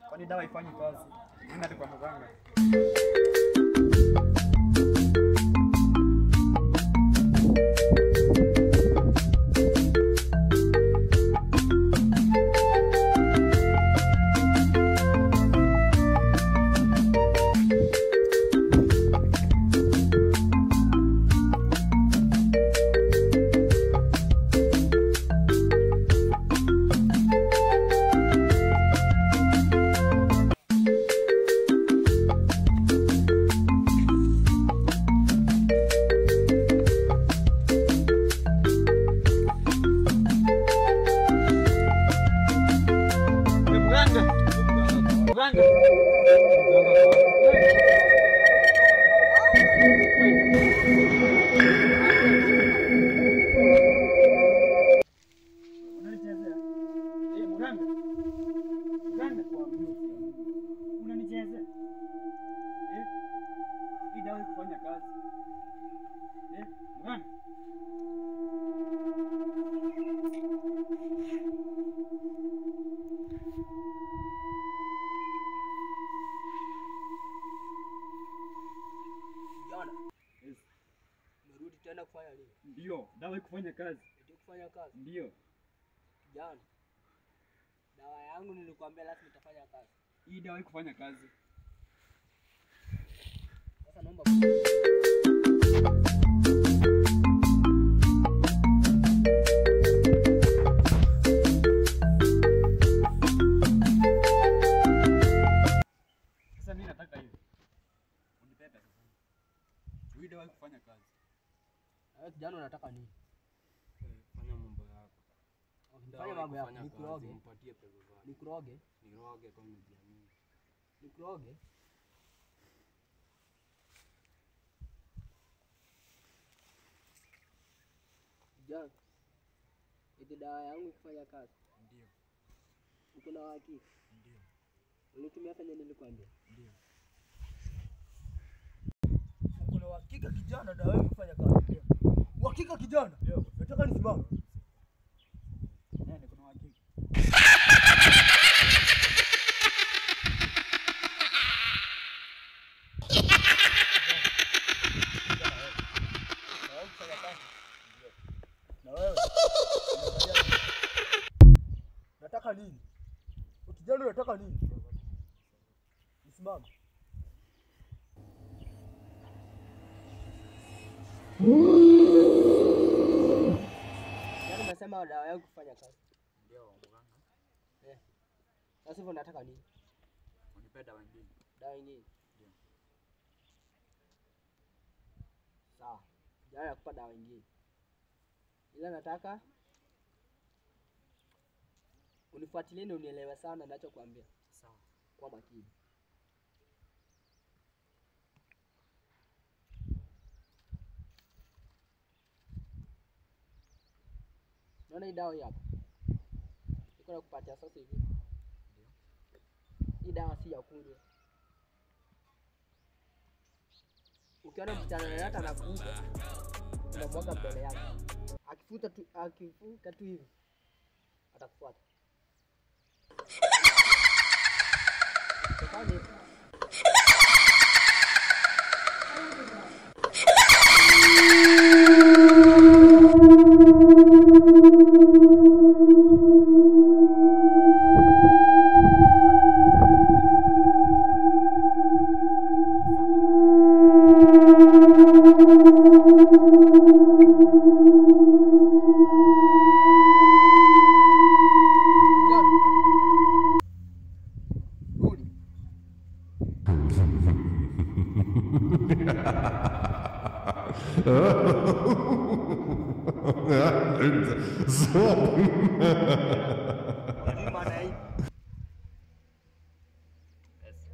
Kwani dawa ifanye kazi? Nenda tu kwa mganga. Tena kufanya nini? Ndio, dawa ikufanya kazi. Ndio kufanya kazi. Ndio. Kijana. Dawa yangu nilikwambia lazima itafanya kazi. Hii dawa ikufanya kazi. Sasa naomba Sasa mimi nataka hiyo. Unipe pesa. Hii dawa ikufanya kazi. Kijana unataka nini? Fanya mambo yako. Fanya mambo yako. Nikuroge. Nipatie pesa zako. Nikuroge. Niroge kwa mjiamini. Nikuroge. Kijana. Eti dawa yangu ikifanya kazi. Ndio. Uko na hakika? Ndio. Ulitumia fanya nilikwambia? Ndio. Uko na hakika kijana dawa yangu ikifanya kazi? Ndio. Hakika kijana? Ndio. Nataka nisimame. Nenda kuna hakika. Na wewe? Nataka nini? Kijana unataka nini? Nisimame. Yaani umesema dawa yangu kufanya kazi. Ndio mganga. Sasa hivyo nataka nini? Unipe dawa nyingine. Dawa nyingine. Ndio. Sawa. Jana nakupa dawa nyingine. Ila nataka unifuatilie na unielewe sana ninachokuambia. Sawa. Kwa makini. Naona hii dawa hii hapa. Niko nakupatia sasa hivi. Ndio. Hii dawa si ya kunywa. Ukiona msichana yoyote anakuja, unamwaga mbele yake. Akifuta tu hivi, atakufuata. Tafadhali. Hujui maana ya hivi. Pesa.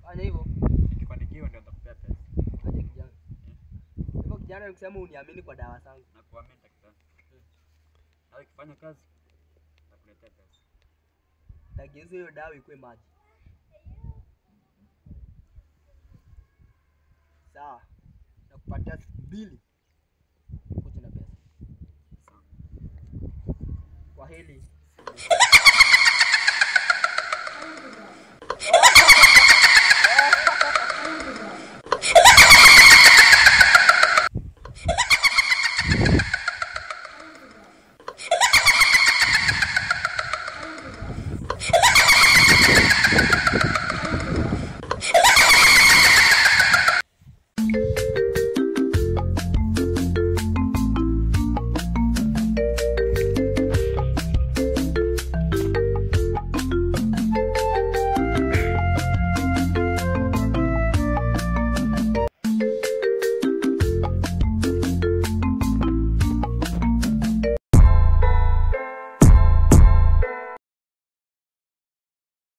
Fanya hivyo. Nikifanikiwa ndio nitakupea pesa. Aje kijana. Hivyo kijana nikusema uniamini kwa dawa zangu. Nakuamini daktari. Na ukifanya kazi nakuletea pesa. Tageuza hiyo dawa ikuwe maji. Sawa. Nakupatia 2. Kuja na pesa. Sawa. Kwa hili.